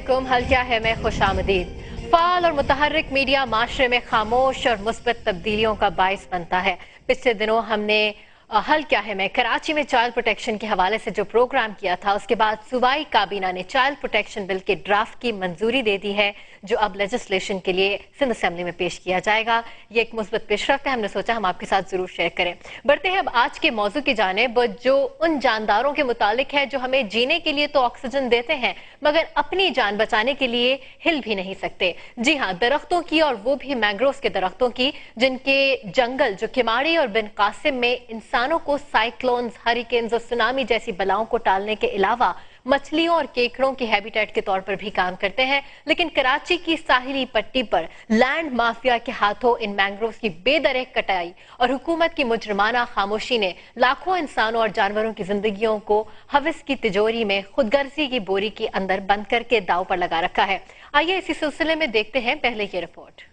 अस्सलामुअलैकुम। हल क्या है में खुश आमदीद। फाल और मुतहर्रिक मीडिया माशरे में खामोश और मुस्बत तब्दीलियों का बाइस बनता है। पिछले दिनों हमने हल क्या है में कराची में चाइल्ड प्रोटेक्शन के हवाले से जो प्रोग्राम किया था, उसके बाद सूबाई काबीना ने चाइल्ड प्रोटेक्शन बिल के ड्राफ्ट की मंजूरी दे दी है, जो अब लेजिस्लेशन के लिए सिंध असेंबली में पेश किया जाएगा। ये एक मुस्बत पेशरफ्त है, हमने सोचा हम आपके साथ जरूर शेयर करें। बढ़ते हैं अब आज के मौजू की जानिब, जो उन जानदारों के मुतालिक है जो हमें जीने के लिए तो ऑक्सीजन देते हैं मगर अपनी जान बचाने के लिए हिल भी नहीं सकते। जी हाँ, दरख्तों की, और वो भी मैंग्रोव्स के दरख्तों की, जिनके जंगल जो किमाड़ी और बिन कासिम में इंसानों को साइक्लोन्स, हरिकेन्स और सुनामी जैसी बलाओं को टालने के अलावा मछलियों और केकड़ों की हैबिटेट के तौर पर भी काम करते हैं। लेकिन कराची की साहिली पट्टी पर लैंड माफिया के हाथों इन मैंग्रोव्स की बेदरेक कटाई और हुकूमत की मुजरमाना खामोशी ने लाखों इंसानों और जानवरों की जिंदगियों को हवस की तिजोरी में खुदगर्जी की बोरी के अंदर बंद करके दाव पर लगा रखा है। आइए इसी सिलसिले में देखते हैं पहले ये रिपोर्ट।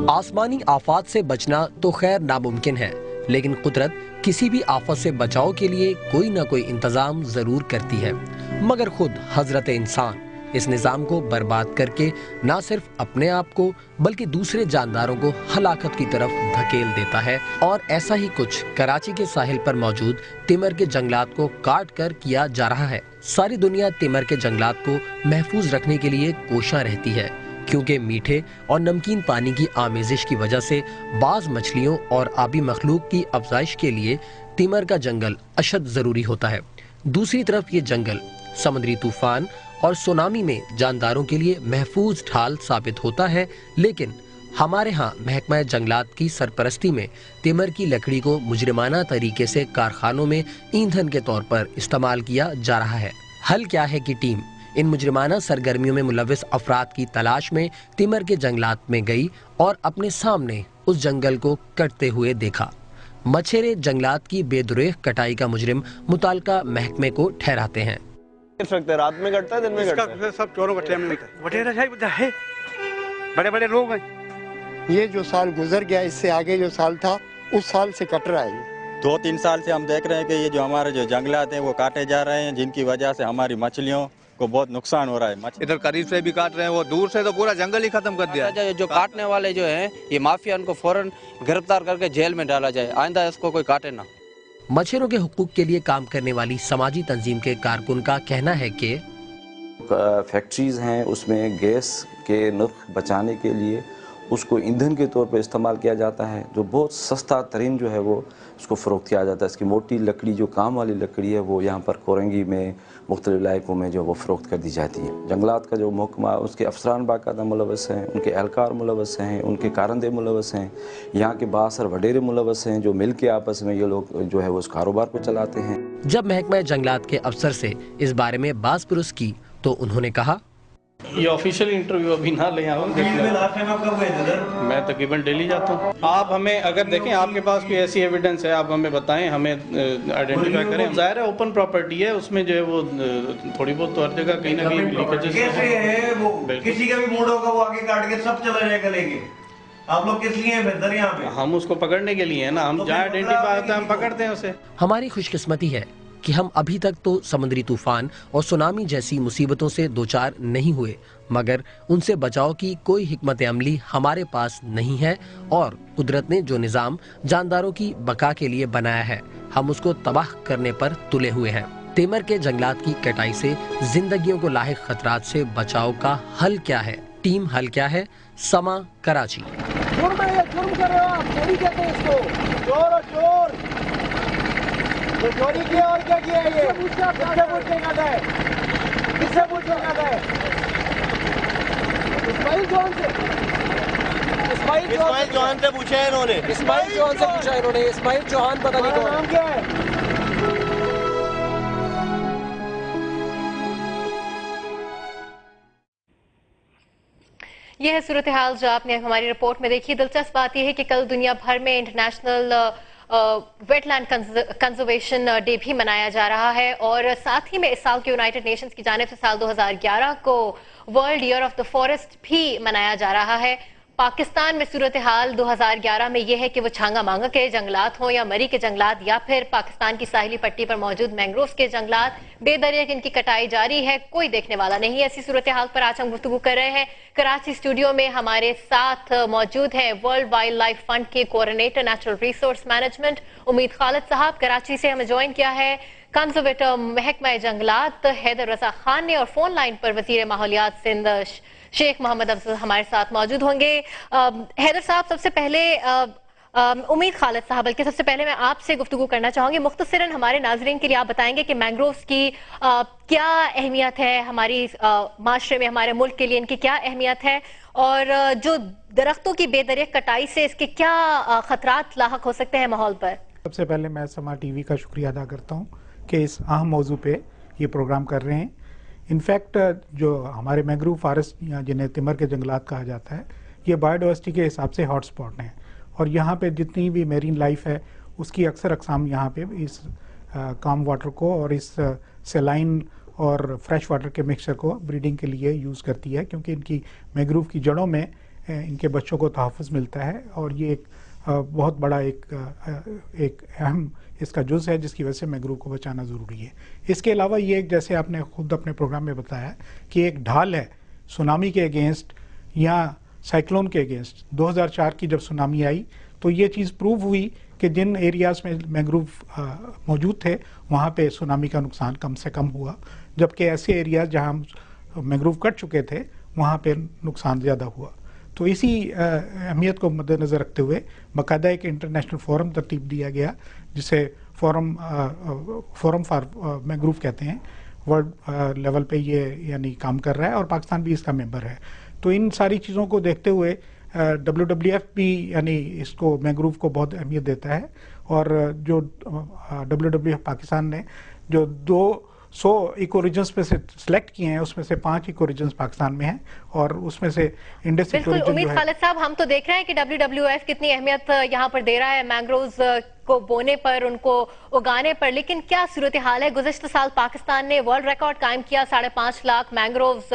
आसमानी आफात से बचना तो खैर नामुमकिन है, लेकिन कुदरत किसी भी आफत से बचाव के लिए कोई ना कोई इंतजाम जरूर करती है। मगर खुद हजरत इंसान इस निजाम को बर्बाद करके ना सिर्फ अपने आप को बल्कि दूसरे जानदारों को हलाकत की तरफ धकेल देता है। और ऐसा ही कुछ कराची के साहिल पर मौजूद तिमर के जंगलात को काट कर किया जा रहा है। सारी दुनिया तिमर के जंगलात को महफूज रखने के लिए कोशां रहती है, क्योंकि मीठे और नमकीन पानी की आमेजिश की वजह से बाज मछलियों और आबी मखलूक की अफजाइश के लिए तिमर का जंगल अशद जरूरी होता है। दूसरी तरफ ये जंगल समुद्री तूफान और सुनामी में जानदारों के लिए महफूज ढाल साबित होता है। लेकिन हमारे यहाँ महकमा जंगलात की सरपरस्ती में तिमर की लकड़ी को मुजरिमाना तरीके से कारखानों में ईंधन के तौर पर इस्तेमाल किया जा रहा है। हल क्या है की टीम इन मुजरिमाना सरगर्मियों में मुलविस अफराद की तलाश में तिमर के जंगलात में गई और अपने सामने उस जंगल को कटते हुए देखा। मछेरे जंगलात की बेदुरेख कटाई का मुजरिम मुताल्लिका महकमे को ठहराते हैं। रात में कटता है, दिन में कटता है? सब चोरों का टाइम है। बड़े बड़े लोग हैं। ये जो साल गुजर गया, इससे आगे जो साल था उस साल से कट रहा है। 2-3 साल से हम देख रहे हैं कि ये जो हमारे जो जंगलात हैं वो काटे जा रहे हैं, जिनकी वजह से हमारी मछलियों को बहुत नुकसान हो रहा है। इधर करीब से भी काट रहे हैं, वो दूर से तो पूरा जंगल ही खत्म कर दिया। जो काटने वाले जो हैं ये माफिया, उनको फौरन गिरफ्तार करके जेल में डाला जाए, आइंदा इसको कोई काटे ना। मछेरों के हुकूक के लिए काम करने वाली समाजी तंजीम के कारकुन का कहना है कि फैक्ट्रीज हैं, उसमें गैस के नर्ख बचाने के लिए उसको ईंधन के तौर पर इस्तेमाल किया जाता है, जो बहुत सस्ता तरीन जो है वो उसको फ़रोख्त किया जाता है। इसकी मोटी लकड़ी, जो काम वाली लकड़ी है, वो यहाँ पर कोरंगी में मुख्तलिफ इलाकों में जो वो फ़रोख्त कर दी जाती है। जंगलात का जो महकमा, उसके अफसरान बाकायदा मुलवस हैं, उनके एहलकार मुलवस हैं, उनके कारंदे मुलवस हैं, यहाँ के बासर वडेरे मुलवस हैं, जो मिल के आपस में ये लोग जो है वो उस कारोबार को चलाते हैं। जब महकमा जंगलात के अफसर से इस बारे में बात पुरुष की तो उन्होंने कहा, ये ऑफिशियल इंटरव्यू अभी ना ले आओ। मैं तकरीबन डेली जाता हूँ। आप हमें अगर देखें, आपके पास कोई ऐसी एविडेंस है आप हमें बताएं, हमें आइडेंटिफाई करें। जाहिर है ओपन प्रॉपर्टी है, उसमें जो है वो थोड़ी बहुत तो हर जगह कहीं ना कहीं लीकेजेस है। वो किसी का भी मूड होगा वो आगे काट के सब चला जाएगा लेके। आप लोग किस लिए हैं बेहतर यहाँ पे? हम उसको पकड़ने के लिए है ना, हम जहाँ आइडेंटिफाई होता है हम पकड़ते हैं उसे। हमारी खुशकिस्मती है कि हम अभी तक तो समुद्री तूफान और सुनामी जैसी मुसीबतों से दोचार नहीं हुए, मगर उनसे बचाव की कोई हिकमत अमली हमारे पास नहीं है। और कुदरत ने जो निज़ाम जानदारों की बका के लिए बनाया है, हम उसको तबाह करने पर तुले हुए हैं। तिमर के जंगलात की कटाई से जिंदगियों को लाहिक खतरात से बचाव का हल क्या है? टीम हल क्या है? समा, कराची। जुर्म है, जुर्म कर रहे हो आप, चोरी कहते हैं इसको। चोर और चोर तो चोरी किया और क्या किया है? ये किससे पूछने का है? किससे पूछने का है? इस्माइल चौहान से। इस्माइल चौहान से पूछा है इन्होंने। इस्माइल चौहान से पूछा है इन्होंने। इस्माइल चौहान पता नहीं कौन। नाम क्या है? यह है सूरत हाल जो आपने हमारी रिपोर्ट में देखी। दिलचस्प बात यह है कि कल दुनिया भर में इंटरनेशनल वेटलैंड कंजर्वेशन डे भी मनाया जा रहा है, और साथ ही में इस साल के यूनाइटेड नेशंस की जानिब से साल 2011 को world year of the forest भी मनाया जा रहा है। पाकिस्तान में सूरत हाल 2011 में यह है कि वो छांगा मांगा के जंगलात हों या मरी के जंगलात या फिर पाकिस्तान की साहिली पट्टी पर मौजूद मैंग्रोव के जंगलात, बेदरिया इनकी कटाई जारी है, कोई देखने वाला नहीं है। ऐसी सूरत हाल पर आज हम गुफ्तगू कर रहे हैं। कराची स्टूडियो में हमारे साथ मौजूद हैं वर्ल्ड वाइल्ड लाइफ फंड के कोऑर्डिनेटर नेचुरल रिसोर्स मैनेजमेंट उम्मीद खालिद साहब। कराची से हमें ज्वाइन किया है कंजर्वेटर महकमा जंगलात हैदर रजा खान ने, और फोन लाइन पर वजीर माहौलियात सिंध शेख मोहम्मद अफजल हमारे साथ मौजूद होंगे। हैदर साहब, सबसे पहले उम्मीद खालिद साहब, बल्कि सबसे पहले मैं आपसे गुफ्तगू करना चाहूंगी। मुख्तसरन हमारे नाजरीन के लिए आप बताएंगे कि मैंग्रोव्स की क्या अहमियत है हमारी माशरे में, हमारे मुल्क के लिए इनकी क्या अहमियत है, और जो दरख्तों की बेदरिया कटाई से इसके क्या खतरात लाहक हो सकते हैं माहौल पर। सबसे पहले मैं समा टीवी का शुक्रिया अदा करता हूँ कि इस अहम मौजू पे ये प्रोग्राम कर रहे हैं। इनफैक्ट जो हमारे मैंग्रोव फॉरेस्ट या जिन्हें तिमर के जंगलात कहा जाता है, ये बायोडाइवर्सिटी के हिसाब से हॉट स्पॉट हैं, और यहाँ पे जितनी भी मेरीन लाइफ है उसकी अक्सर अक़साम यहाँ पे इस काम वाटर को और इस सेलाइन और फ्रेश वाटर के मिक्सचर को ब्रीडिंग के लिए यूज़ करती है, क्योंकि इनकी मैंग्रोव की जड़ों में इनके बच्चों को तहफ़्फ़ुज़ मिलता है, और ये एक बहुत बड़ा एक अहम इसका जुज़ है, जिसकी वजह से मैंग्रोव को बचाना ज़रूरी है। इसके अलावा ये एक, जैसे आपने खुद अपने प्रोग्राम में बताया, कि एक ढाल है सुनामी के अगेंस्ट या साइक्लोन के अगेंस्ट। 2004 की जब सुनामी आई तो ये चीज़ प्रूव हुई कि जिन एरियाज़ में मैंग्रोव मौजूद थे वहाँ पे सुनामी का नुकसान कम से कम हुआ, जबकि ऐसे एरियाज़ जहाँ मैंग्रोव कट चुके थे वहाँ पे नुकसान ज़्यादा हुआ। तो इसी अहमियत को मद्देनज़र रखते हुए बाकायदा एक इंटरनेशनल फोरम तरतीब दिया गया, जिसे फोरम फॉर मैंग्रोव कहते हैं। वर्ल्ड लेवल पे ये यानी काम कर रहा है, और पाकिस्तान भी इसका मेंबर है। तो इन सारी चीज़ों को देखते हुए WWF भी यानी इसको मैंग्रोव को बहुत अहमियत देता है, और जो WWF पाकिस्तान ने जो 200 इको रीजन्स में से सिलेक्ट किए हैं, उसमें से 5 इको रीजन्स पाकिस्तान में हैं, और उसमें से इंडस इको रीजन उम्मीद खालिद साहब, हम तो देख रहे हैं कि WWF कितनी अहमियत यहाँ पर दे रहा है मैंग्रोव्स को बोने पर, उनको उगाने पर, लेकिन क्या सूरत हाल है? गुज़श्ता साल पाकिस्तान ने वर्ल्ड रिकॉर्ड कायम किया 5.5 लाख मैंग्रोव्स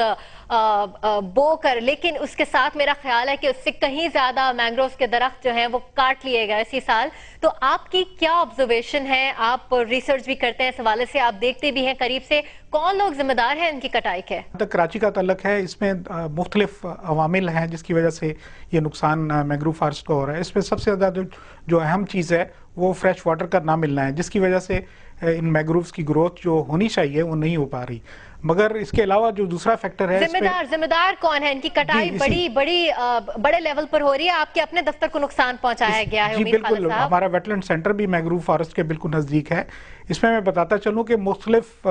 बो कर, लेकिन उसके साथ मेरा ख्याल है कि उससे कहीं ज्यादा मैंग्रोव्स के दरख्त जो हैं वो काट लिए गए इसी साल। तो आपकी क्या ऑब्जर्वेशन है? आप रिसर्च भी करते हैं इस हवाले से, आप देखते भी हैं करीब से, कौन लोग जिम्मेदार हैं इनकी कटाई के? तक कराची का तल्लक है, इसमें मुख्तलिफ अवामिल हैं जिसकी वजह से ये नुकसान मैंग्रोव फॉरेस्ट को हो रहा है। इसमें सबसे ज़्यादा जो अहम चीज़ है वो फ्रेश वाटर का ना मिलना है, जिसकी वजह से इन मैंग्रोव्स की ग्रोथ जो होनी चाहिए वो नहीं हो पा रही। मगर इसके अलावा जो दूसरा फैक्टर है, जिम्मेदार कौन है? इनकी कटाई बड़े लेवल पर हो रही है, आपके अपने दफ्तर को नुकसान पहुंचाया गया है। जी बिल्कुल, हमारा वेटलैंड सेंटर भी मैंग्रोव फॉरेस्ट के बिल्कुल नज़दीक है। इसमें मैं बताता चलूँ कि मुख्तलिफ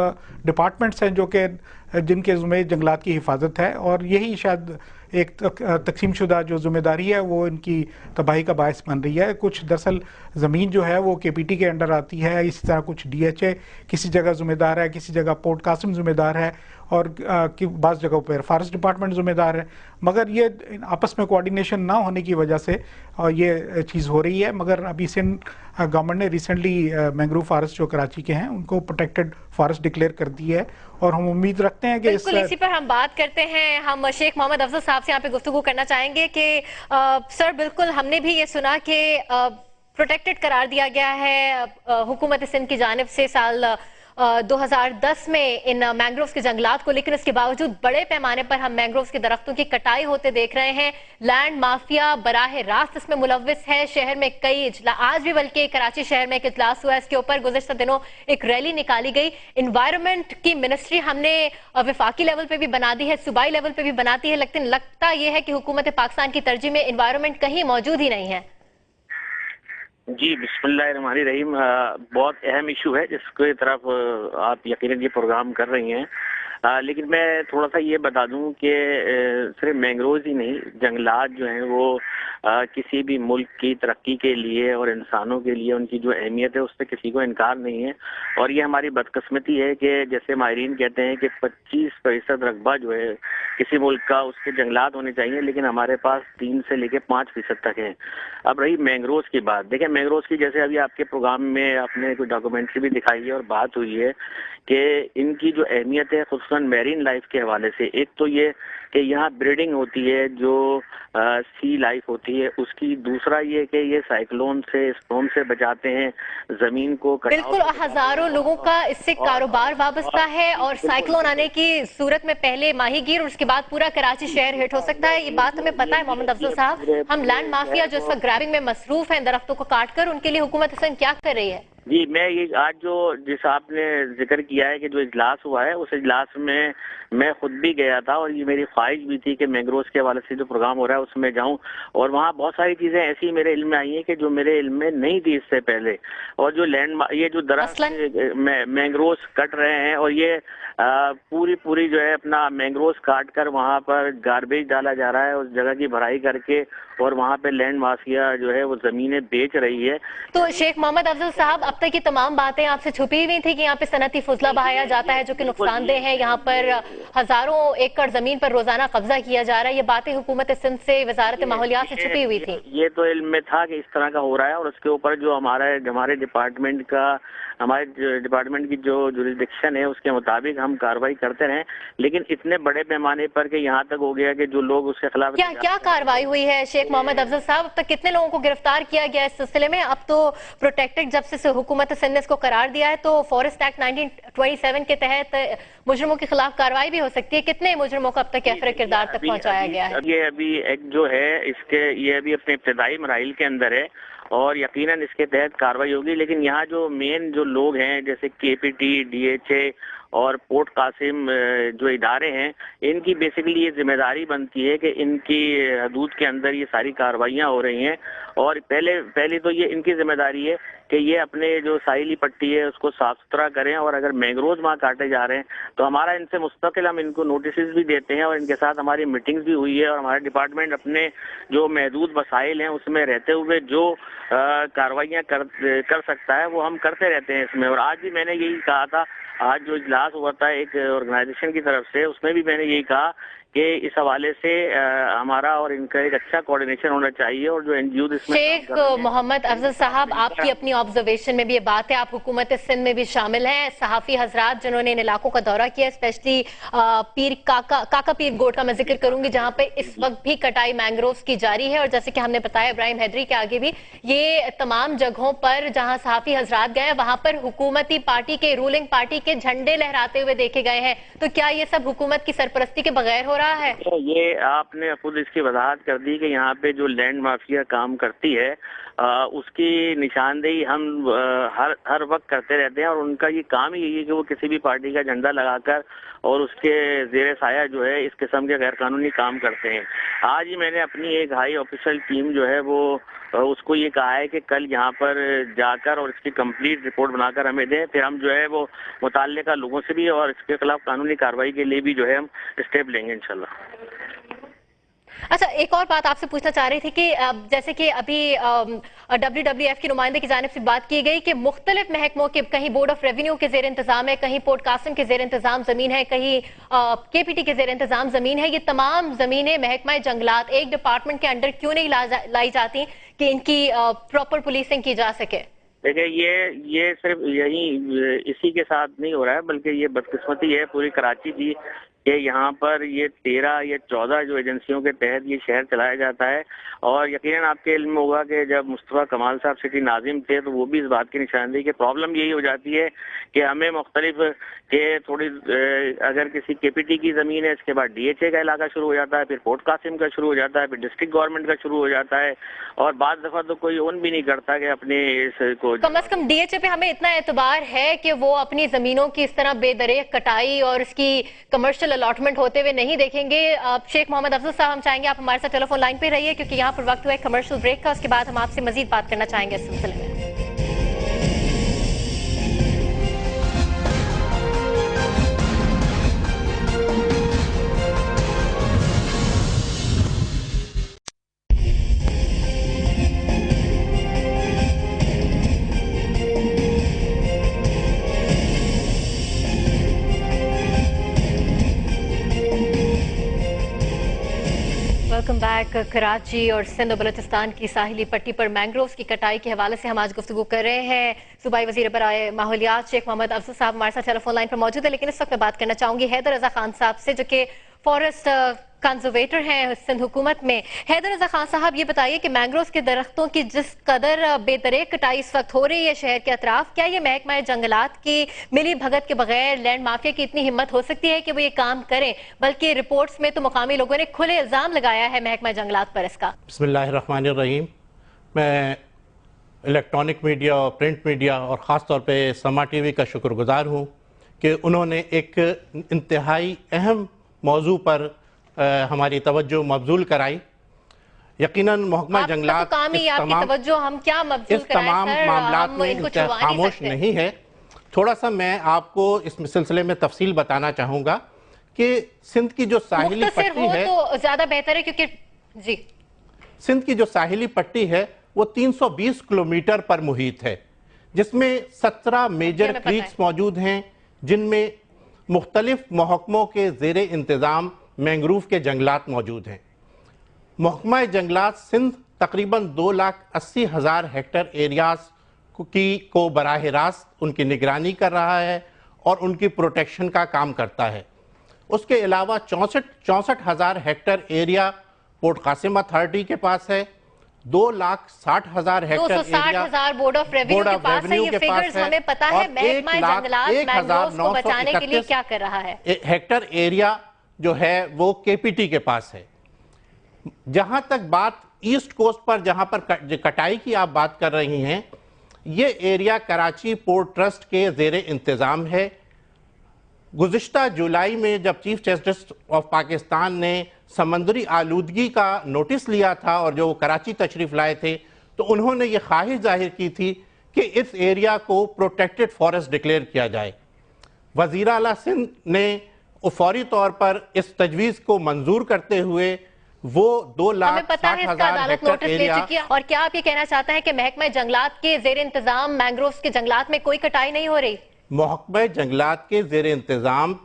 डिपार्टमेंट्स हैं जो कि जिनके ज़िम्मे जंगलात की हिफाजत है, और यही शायद एक तकसीम शुदा जो जिम्मेदारी है वो इनकी तबाही का बायस बन रही है। कुछ दरअसल ज़मीन जो है वो KPT के अंडर आती है, इसी तरह कुछ DHA किसी जगह ज़िम्मेदार है, किसी जगह पोर्ट कासिम ज़िम्मेदार है, और बाज़ जगहों पर फॉरेस्ट डिपार्टमेंट ज़िम्मेदार है। मगर ये आपस में कोऑर्डिनेशन ना होने की वजह से ये चीज़ हो रही है। मगर अभी सिंध गवर्नमेंट ने रिसेंटली मैंग्रोव फॉरेस्ट जो कराची के हैं उनको प्रोटेक्टेड फॉरेस्ट डिक्लेयर कर दी है, और हम उम्मीद रखते हैं कि इसी पर हम बात करते हैं। हम शेख मोहम्मद अफजल साहब से यहाँ पे गुफ्तगू करना चाहेंगे कि सर, बिल्कुल हमने भी ये सुना कि प्रोटेक्टेड करार दिया गया है हुकूमत सिंध की जानिब से साल 2010 में इन मैंग्रोव्स के जंगलात को, लेकिन इसके बावजूद बड़े पैमाने पर हम मैंग्रोव्स के दरख्तों की कटाई होते देख रहे हैं। लैंड माफिया बराह रास्त इसमें मुलव्विस है। शहर में कई आज भी बल्कि कराची शहर में एक इजलास हुआ, इसके ऊपर गुज़श्ता दिनों एक रैली निकाली गई। इन्वायरमेंट की मिनिस्ट्री हमने वफाकी लेवल पे भी बना दी है, सूबाई लेवल पे भी बनाती है, लेकिन लगता यह है कि हुकूमत पाकिस्तान की तरजीह में इन्वायरमेंट कहीं मौजूद ही नहीं है। जी बिस्मिल्लाहिर्रहमानिर्रहीम, बहुत अहम इशू है जिसके तरफ आप यकीनन ये प्रोग्राम कर रही हैं। लेकिन मैं थोड़ा सा ये बता दूं कि सिर्फ मैंग्रोव्स ही नहीं, जंगलात जो हैं वो किसी भी मुल्क की तरक्की के लिए और इंसानों के लिए उनकी जो अहमियत है उससे किसी को इनकार नहीं है। और ये हमारी बदकिस्मती है कि जैसे माहिरीन कहते हैं कि 25% रकबा जो है किसी मुल्क का उसके जंगलात होने चाहिए, लेकिन हमारे पास 3 से लेकर 5% तक है। अब रही मैंग्रोव्स की बात, देखें मैंग्रोव्स की जैसे अभी आपके प्रोग्राम में आपने कोई डॉक्यूमेंट्री भी दिखाई है और बात हुई है कि इनकी जो अहमियत है, خصوصاً میرین لائف کے حوالے سے. ایک تو یہ کہ یہاں بریڈنگ ہوتی ہے جو سی لائف ہوتی ہے اس کی, دوسرا یہ کہ یہ سائیکلون سے اسٹارم سے بچاتے ہیں زمین کو. بالکل, ہزاروں لوگوں کا اس سے کاروبار وابستہ ہے, اور سائیکلون آنے کی صورت میں پہلے ماہی گیر اور اس کے بعد پورا کراچی شہر ہٹ ہو سکتا ہے. یہ بات ہمیں پتہ ہے محمد افضل صاحب. ہم لینڈ مافیا جو اس وقت گرابنگ میں مصروف ہیں درختوں کو کاٹ کر, ان کے لیے حکومت سندھ کیا کر رہی ہے؟ جی, میں یہ آج جو جس آپ نے ذکر کیا ہے کہ جو اجلاس ہوا ہے, اس اجلاس میں خود بھی گیا تھا, اور یہ میری خواہش بھی تھی کہ مینگروز کے حوالے سے جو پروگرام ہو رہا ہے اس میں جاؤں, اور وہاں بہت ساری چیزیں ایسی میرے علم میں آئی ہیں کہ جو میرے علم میں نہیں تھی اس سے پہلے. اور جو یہ جو درخت مینگروز کٹ رہے ہیں, اور یہ پوری جو ہے اپنا مینگروز کاٹ کر وہاں پر گاربیج ڈالا جا رہا ہے, اس جگہ کی بھرائی کر کے, اور وہاں پہ لینڈ مافیا جو ہے وہ زمینیں بیچ رہی ہے. تو شیخ محمد افضل صاحب, اب تک یہ تمام باتیں آپ سے چھپی ہوئی تھی کہ یہاں پہ صنعتی فضلہ بہایا جاتا ہے جو کہ نقصان دہ ہے, یہاں پر ہزاروں ایکڑ زمین پر روزانہ قبضہ کیا جا رہا ہے, یہ باتیں حکومت سندھ سے, وزارت ماحولیات سے چھپی ہوئی تھی؟ یہ تو علم میں تھا کہ اس طرح کا ہو رہا ہے, اور اس کے اوپر جو ہمارے ڈپارٹمنٹ کی جو جوریسڈکشن ہے اس کے مطابق ہم کارروائی کرتے رہے, لیکن اتنے بڑے پیمانے پر کہ یہاں تک ہو گیا کہ جو لوگ اس کے خلاف کیا کارروائی ہوئی ہے شیخ محمد افضل صاحب؟ اب تک کتنے لوگوں کو گرفتار کیا گیا اس سلسلے میں؟ اب تو پروٹیکٹڈ جب سے حکومت سندھ نے اس کو قرار دیا ہے تو فارسٹ ایکٹ 1927 کے تحت مجرموں کے خلاف کارروائی بھی ہو سکتی ہے. کتنے مجرموں کو اب تک کیفر کردار تک پہنچایا گیا ہے؟ یہ ابھی ایکٹ جو ہے یہ ابھی اپنے ابتدائی مراحل کے اندر ہے, اور یقیناً اس کے تحت کارروائی ہوگی. لیکن یہاں جو مین جو لوگ ہیں جیسے KPT, DHA اور پورٹ قاسم جو ادارے ہیں, ان کی بیسیکلی یہ ذمہ داری بنتی ہے کہ ان کی حدود کے اندر یہ ساری کارروائیاں ہو رہی ہیں, اور پہلی تو یہ ان کی ذمہ داری ہے کہ یہ اپنے جو ساحلی پٹی ہے اس کو صاف ستھرا کریں, اور اگر مینگروز وہاں کاٹے جا رہے ہیں تو ہمارا ان سے مستقل ہم ان کو نوٹسز بھی دیتے ہیں, اور ان کے ساتھ ہماری میٹنگز بھی ہوئی ہے, اور ہمارا ڈپارٹمنٹ اپنے جو محدود وسائل ہیں اس میں رہتے ہوئے جو کارروائیاں کر سکتا ہے وہ ہم کرتے رہتے ہیں اس میں. اور آج بھی میں نے یہی کہا تھا, آج جو اجلاس ہوا تھا ایک آرگنائزیشن کی طرف سے, اس میں بھی میں نے یہی کہا کہ اس حوالے سے ہمارا اور ان کا ایک اچھا کوارڈینیشن ہونا چاہیے, اور جو NGOز اس میں شیخ محمد افضل صاحب, آپ کی اپنی آبزرویشن میں بھی یہ بات ہے, آپ حکومت سندھ میں بھی شامل ہیں, صحافی حضرات جنہوں نے ان علاقوں کا دورہ کیا, اسپیشلی کاکا پیر گوٹ کا میں ذکر کروں گی جہاں پہ اس وقت بھی کٹائی مینگروز کی جاری ہے, اور جیسے کہ ہم نے بتایا ابراہیم حیدری کے آگے بھی, یہ تمام جگہوں پر جہاں صحافی حضرات گئے ہیں وہاں پر حکومتی پارٹی کے, رولنگ پارٹی کے جھنڈے لہراتے ہوئے دیکھے گئے ہیں. تو کیا یہ سب حکومت کی سرپرستی کے بغیر ہو رہا ہے؟ یہ آپ نے خود اس کی وضاحت کر دی کہ یہاں پہ جو لینڈ مافیا کام کرتی ہے اس کی نشاندہی ہم ہر وقت کرتے رہتے ہیں, اور ان کا یہ کام ہی یہی ہے کہ وہ کسی بھی پارٹی کا جھنڈا لگا کر اور اس کے زیر سایہ جو ہے اس قسم کے غیر قانونی کام کرتے ہیں. آج ہی میں نے اپنی ایک ہائی آفیشل ٹیم جو ہے وہ اس کو یہ کہا ہے کہ کل یہاں پر جا کر اور اس کی کمپلیٹ رپورٹ بنا کر ہمیں دیں, پھر ہم جو ہے وہ متعلقہ لوگوں سے بھی اور اس کے خلاف قانونی کارروائی کے لیے بھی جو ہے ہم اسٹیپ لیں گے انشاءاللہ. اچھا, ایک اور بات آپ سے پوچھنا چاہ رہی تھی کہ جیسے کہ ابھی WWF کی نمائندے کی جانب سے بات کی گئی کہ مختلف محکموں کے, کہیں بورڈ آف ریونیو کے زیر انتظام ہے, کہیں پورٹ قاسم کے زیر انتظام زمین ہے, کہیں KPT کے زیر انتظام زمین ہے, یہ تمام زمینیں محکمہ جنگلات ایک ڈپارٹمنٹ کے انڈر کیوں نہیں لائی جاتی کہ ان کی پراپر پولیسنگ کی جا سکے؟ دیکھیں یہ صرف اسی کے ساتھ نہیں ہو رہا ہے, بلکہ یہ بدقسمتی ہے پوری کراچی کی کہ یہاں پر یہ 13 یا 14 جو ایجنسیوں کے تحت یہ شہر چلایا جاتا ہے. اور یقیناً آپ کے علم میں ہوگا کہ جب مصطفیٰ کمال صاحب سٹی ناظم تھے تو وہ بھی اس بات کی نشاندہی کہ پرابلم یہی ہو جاتی ہے کہ ہمیں مختلف کہ تھوڑی اگر کسی KPT کی زمین ہے, اس کے بعد DHA کا علاقہ شروع ہو جاتا ہے, پھر پورٹ قاسم کا شروع ہو جاتا ہے, پھر ڈسٹرکٹ گورنمنٹ کا شروع ہو جاتا ہے, اور بعض دفعہ تو کوئی اون بھی نہیں کرتا کہ اپنے اس کو. کم از کم DHA پہ ہمیں اتنا اعتبار ہے کہ وہ اپنی زمینوں کی اس طرح بے دریغ کٹائی اور اس کی کمرشل الاٹمنٹ ہوتے ہوئے نہیں دیکھیں گے. شیخ محمد افضل صاحب, ہم چاہیں گے آپ ہمارے ساتھ ٹیلی فون لائن پہ رہیے کیونکہ یہاں پر وقت ہوا ہے کمرشل بریک کا, اس کے بعد ہم آپ سے مزید بات کرنا چاہیں گے اس سلسلے میں. Welcome back. वक्त कराची और सिंध बलूचिस्तान की साहिली पट्टी पर मैंग्रोव्स की कटाई के हवाले से हम आज गुफ्तगू कर रहे हैं। सूबाई वजीर बराए माहौलियात शेख मोहम्मद अफजल साहब हमारे साथ टेलीफोन लाइन पर मौजूद है, लेकिन इस वक्त मैं बात करना चाहूंगी हैदर रजा खान साहब से, जो कि फॉरेस्ट कंजर्वेटर हैं सिंध हुकूमत में। हैदर रजा खान साहब, ये बताइए कि मैंग्रोव्स के दरख्तों की जिस कदर बेतरेक कटाई इस वक्त हो रही है शहर के अतराफ, क्या ये महकमा जंगलात की मिली भगत के बगैर लैंड माफिया की इतनी हिम्मत हो सकती है कि वो ये काम करें? बल्कि रिपोर्ट्स में तो मुकामी लोगों ने खुले इल्जाम लगाया है महकमा जंगलात पर इसका। बिस्मिल्लाहिर्रहमानिर्रहीम। मैं इलेक्ट्रॉनिक मीडिया और प्रिंट मीडिया और ख़ास तौर पे समा टीवी का शुक्रगुजार हूँ कि उन्होंने एक इंतहाई अहम मौजू पर हमारी तवज्जो मबजूल कराई। यकीनन महकमा जंगलात इस तमाम मामलात में खामोश नहीं है। थोड़ा सा मैं आपको इस सिलसिले में तफसील बताना चाहूँगा कि सिंध की जो साहिली पट्टी है तो ज़्यादा बेहतर है, क्योंकि जी सिंध की जो साहिली पट्टी है वो 320 किलोमीटर पर मुहित है, जिसमें 17 मेजर क्रीक्स मौजूद हैं, जिनमें मुख्तलिफ महकमों के ज़ेरे इंतज़ाम मैंग्रोव के जंगलात मौजूद हैं। महकमा जंगलात सिंध तकरीबन 2,80,000 हेक्टर एरियाज को बराह रास्त उनकी निगरानी कर रहा है और उनकी प्रोटेक्शन का काम करता है। उसके अलावा 64,000 hectare area port Qasim authority के पास है, 2,60,000 hectare area board of revenue के पास है। ये फिगर्स हमें पता है। महकमा जंगलात मैंग्रोव्स को बचाने के लिए क्या कर रहा है? हेक्टर एरिया जो है वो केपीटी के पास है। जहां तक बात ईस्ट कोस्ट पर जहां पर कटाई की आप बात कर रही हैं, ये एरिया कराची पोर्ट ट्रस्ट के ज़ेरे इंतज़ाम है। गुज़िश्ता जुलाई में जब चीफ जस्टिस ऑफ पाकिस्तान ने समंदरी आलूदगी का नोटिस लिया था और जो वो कराची तशरीफ़ लाए थे, तो उन्होंने ये ख्वाहिश जाहिर की थी कि इस एरिया को प्रोटेक्टेड फॉरेस्ट डिक्लेयर किया जाए। वज़ीर आला सिंध ने फौरी तौर पर इस तजवीज़ को मंजूर करते हुए वो 2,60,000 हेक्टर एरिया। और क्या आप ये कहना चाहते हैं कि महकमा जंगलात के ज़ेरे इंतज़ाम मैंग्रोव्स के जंगलात में कोई कटाई नहीं हो रही? महकमा जंगलात के ज़ेरे इंतज़ाम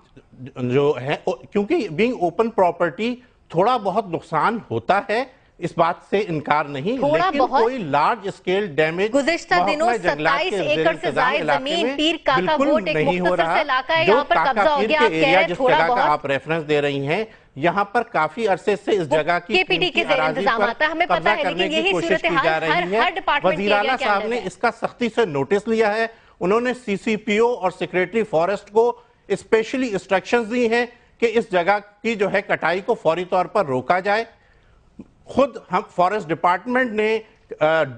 जो है, क्योंकि बीइंग ओपन प्रॉपर्टी थोड़ा बहुत नुकसान होता है, इस बात से इनकार नहीं, लेकिन कोई लार्ज स्केल डैमेज गुज़िश्ता दिनों 27 एकड़ से ज़ायद ज़मीन पीर काका गोट एक मुख्तसर से इलाका है, यहाँ पर कब्जा हो गया। आप कह रहे हैं थोड़ा बहुत, आप रेफरेंस दे रही हैं, यहाँ पर काफी अरसे से इस जगह की केपीटी के ज़ेरे इंतज़ाम आता है, हमें पता है, लेकिन यही सूरत हाल हर डिपार्टमेंट वज़ीर आला साहब ने इसका सख्ती से नोटिस लिया है। उन्होंने सीसीपीओ और सेक्रेटरी फॉरेस्ट को स्पेशली इंस्ट्रक्शंस दी हैं कि इस जगह की जो है कटाई को फौरी तौर पर रोका जाए। खुद हम फॉरेस्ट डिपार्टमेंट ने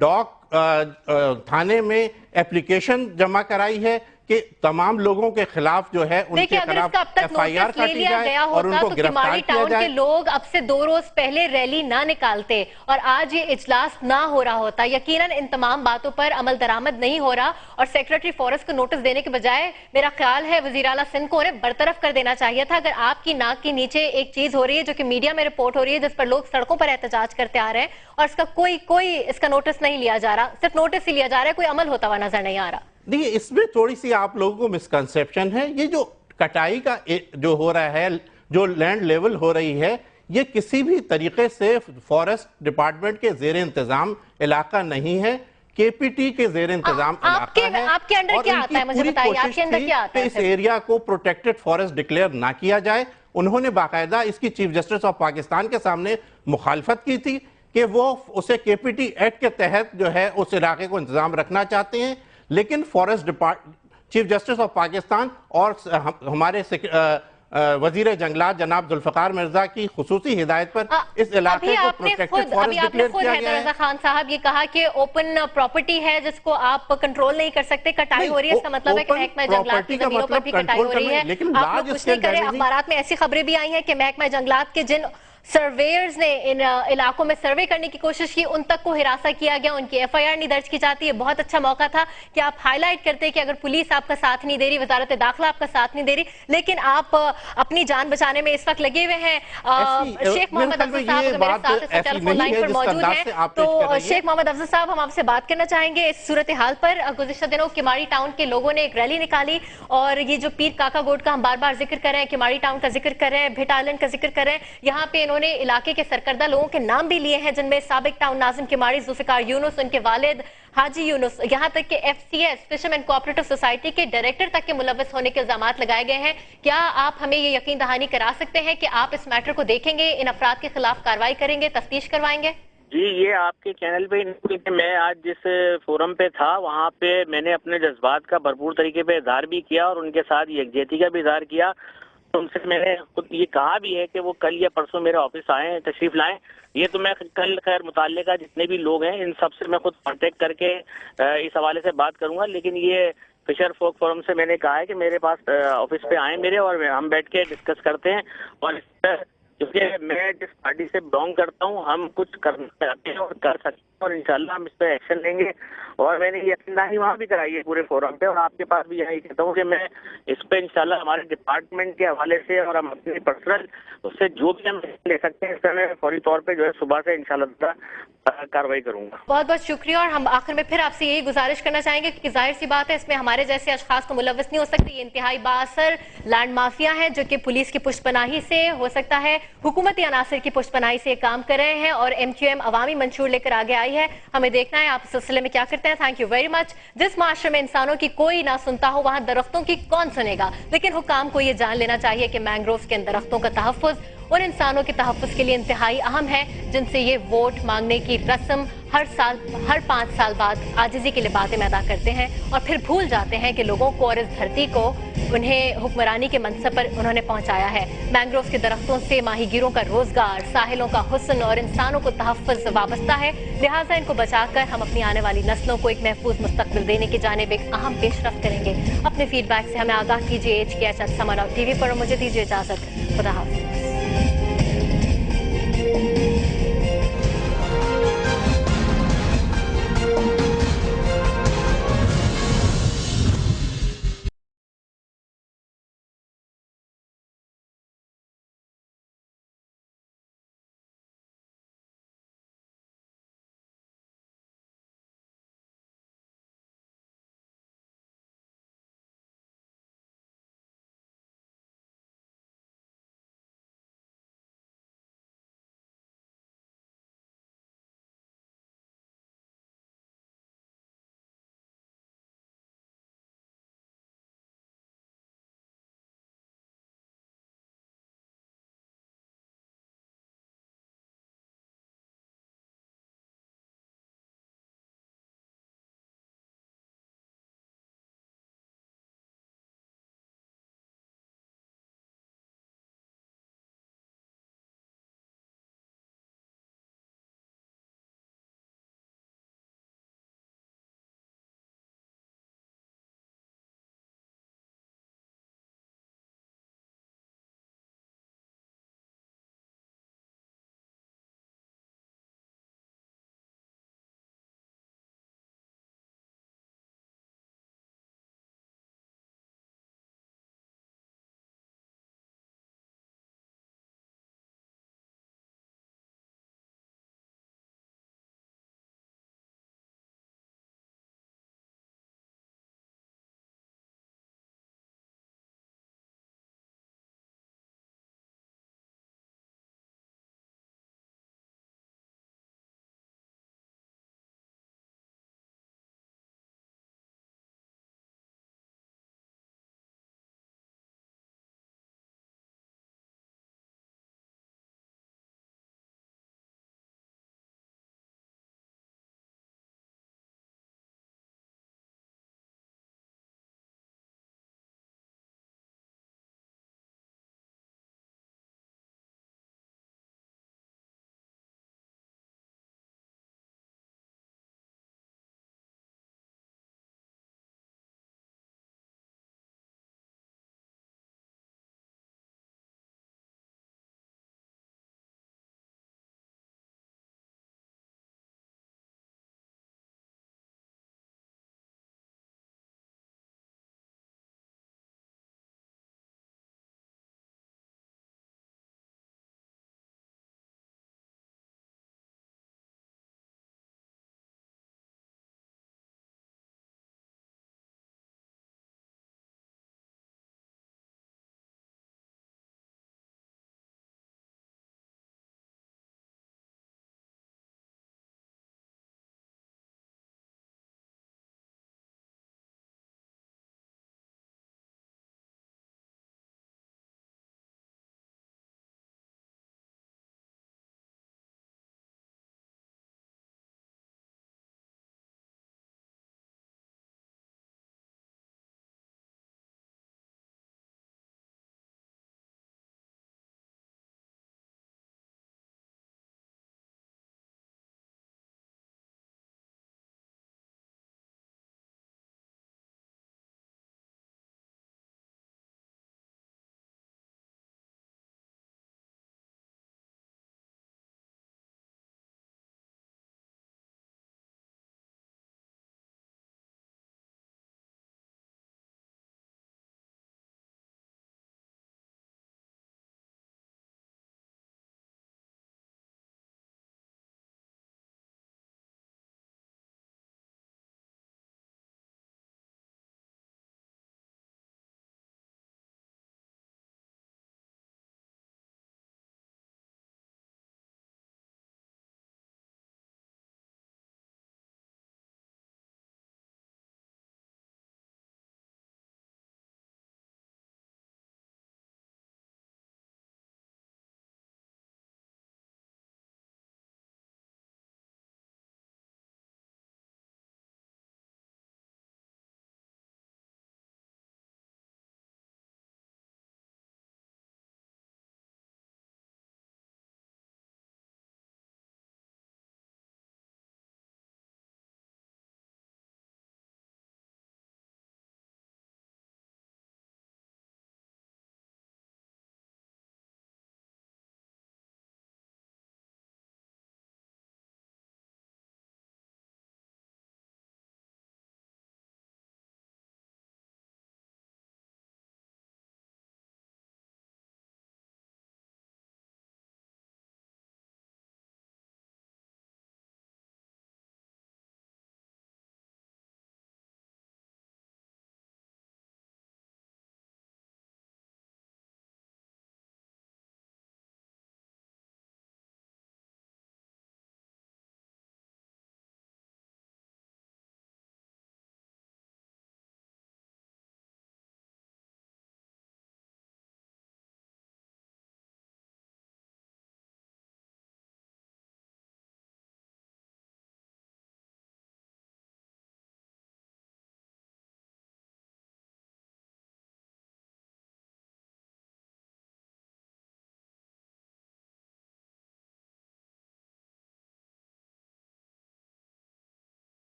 डॉक थाने में एप्लीकेशन जमा कराई है कि तमाम लोगों के खिलाफ जो है उनके खिलाफ एफआईआर काटी जाए और उनको गिरफ्तार किया जाए। के लोग अब से 2 रोज पहले रैली ना निकालते और आज ये इजलास ना हो रहा होता, यकीनन इन तमाम बातों पर अमल दरामद नहीं हो रहा और सेक्रेटरी फॉरेस्ट को नोटिस देने के बजाय मेरा ख्याल है वज़ीर आला सिंध को उन्हें बरतरफ कर देना चाहिए था। अगर आपकी नाक के नीचे एक चीज हो रही है जो कि मीडिया में रिपोर्ट हो रही है, जिस पर लोग सड़कों पर एहतजाज करते आ रहे हैं और इसका कोई इसका नोटिस नहीं लिया जा रहा, सिर्फ नोटिस ही लिया जा रहा है, कोई अमल होता हुआ नजर नहीं आ रहा। देखिए, इसमें थोड़ी सी आप लोगों को मिसकंसेप्शन है। ये जो कटाई का जो हो रहा है, जो लैंड लेवल हो रही है, ये किसी भी तरीके से फॉरेस्ट डिपार्टमेंट के ज़ेरे इंतजाम इलाका नहीं है, केपीटी के ज़ेरे इंतजाम इलाका है। आपके अंडर क्या आता है, मुझे बताइए, आपके अंदर क्या आता है? इस एरिया को प्रोटेक्टेड फॉरेस्ट डिक्लेयर ना किया जाए। उन्होंने बाकायदा इसकी चीफ जस्टिस ऑफ पाकिस्तान के सामने मुखालफत की थी कि वो उसे केपीटी एक्ट के तहत जो है उस इलाके को इंतजाम रखना चाहते हैं, लेकिन forest department, chief justice of Pakistan और हमारे वजीर जंगलात जनाब जुल्फकार मिर्जा की खुसूसी हिदायत पर इस इलाके को प्रोटेक्टेड फॉरेस्ट डिक्लेयर किया गया है। खान साहब ये कहा कि ओपन प्रॉपर्टी है जिसको आप कंट्रोल नहीं कर सकते, कटाई हो रही है, इसका मतलब है कि महकमा जंगलात की जमीनों पर भी कटाई हो रही है। आप लोग कुछ नहीं करें। अखबारात में ऐसी खबरें भी आई हैं कि महकमा जंगलात के जिन सर्वेयर्स ने इन इलाकों में सर्वे करने की कोशिश की, उन तक को हिरासा किया गया, उनकी एफआईआर नहीं दर्ज की जाती है। बहुत अच्छा मौका था कि आप हाईलाइट करते कि अगर पुलिस आपका साथ नहीं दे रही, वजारत दाखिला आपका साथ नहीं दे रही, लेकिन आप अपनी जान बचाने में इस वक्त लगे हुए हैं। शेख मोहम्मद अफजल साहब मेरे साथ इस टेलीफोन लाइन पर मौजूद हैं। तो शेख मोहम्मद अफजल साहब, हम आपसे बात करना चाहेंगे इस सूरत हाल पर। गुज़िश्ता दिनों किमाड़ी टाउन के लोगों ने एक रैली निकाली और ये जो पीर काका गोट का हम बार बार जिक्र कर रहे हैं, किमाड़ी टाउन का जिक्र कर रहे हैं, भिट आइलैंड का जिक्र कर रहे हैं, यहाँ पे इन्होंने उन्होंने इलाके के सरकर्दा लोगों के नाम भी लिए हैं, जिनमें साबिक टाउन नाजिम किमाड़ी, जुल्फिकार यूनुस, उनके वालिद हाजी यूनुस, यहाँ तक कि FCS फिशरमैन कोऑपरेटिव सोसाइटी के डायरेक्टर तक के मुलव्वस होने के इल्जाम लगाए गए हैं। क्या आप हमें ये यकीन दहानी करा सकते हैं कि आप इस मैटर को देखेंगे, इन अफराद के खिलाफ कार्रवाई करेंगे, तफ्तीश करवाएंगे? जी, ये आपके चैनल पे नहीं, मैं आज जिस फोरम पे था वहाँ पे मैंने अपने जज्बात का भरपूर तरीके पे इजहार भी किया और उनके साथ यकजहती का भी इजहार किया। उनसे मैंने खुद ये कहा भी है कि वो कल या परसों मेरे ऑफिस आए, तशरीफ लाएं। ये तो मैं कल खैर मुताल्लिका जितने भी लोग हैं इन सब से मैं खुद कांटेक्ट करके इस हवाले से बात करूंगा, लेकिन ये फिशर फोक फोरम से मैंने कहा है कि मेरे पास ऑफिस पे आए मेरे, और हम बैठ के डिस्कस करते हैं। और क्योंकि मैं जिस पार्टी से बिलोंग करता हूँ, हम कुछ करना चाहते हैं और कर सकते हैं, और इंशाल्लाह हम इस पर एक्शन लेंगे। और मैंने यकीनदानी वहाँ भी कराई है पूरे फोरम पे, और आपके पास भी यही कहता हूँ कि मैं इस पे इंशाल्लाह हमारे डिपार्टमेंट के हवाले से और हम अपनी पर्सनल उससे जो भी हम ले सकते हैं इस पर मैं फौरी तौर पे जो है सुबह से इंशाल्लाह कार्रवाई करूंगा। बहुत बहुत शुक्रिया। और हम आखिर में फिर आपसे यही गुजारिश करना चाहेंगे कि जाहिर सी बात है इसमें हमारे जैसे अशखास तो मुलव्वस नहीं हो सकते। ये इंतहाई बाअसर लैंड माफिया है जो कि पुलिस की पुष्पनाही से, हो सकता है हुकूमती अनासर की पुष्पनाही से काम कर रहे हैं, और MQM अवामी मंशूर लेकर आगे आई है। हमें देखना है आप इस सिलसिले में क्या करते हैं। Thank you very much. जिस माशरे में इंसानों की कोई ना सुनता हो वहां दरख्तों की कौन सुनेगा, लेकिन हुकाम को ये जान लेना चाहिए कि मैंग्रोव्स के दरख्तों का तहफ़्फ़ुज़ उन इंसानों के तहफ़्फ़ुज़ के लिए इंतहाई अहम है जिनसे ये वोट मांगने की रस्म हर 5 साल बाद आजिज़ी के लिए बातें अदा करते हैं, और फिर भूल जाते हैं कि लोगों को और इस धरती को उन्हें हुक्मरानी के मनसब पर उन्होंने पहुंचाया है। मैंग्रोव्स के दरख्तों से माहीगीरों का रोजगार, साहिलों का हुस्न और इंसानों को तहफ़्फ़ुज़ वाबस्ता है। लिहाजा इनको बचाकर हम अपनी आने वाली नस्लों को एक महफूज मुस्तक़बिल देने की जानिब एक अहम पेशरफ्त करेंगे। अपने फीडबैक से हमें आगाह कीजिए। HKH @SamarTV पर, मुझे दीजिए इजाज़त। खुदा हाफ़िज़।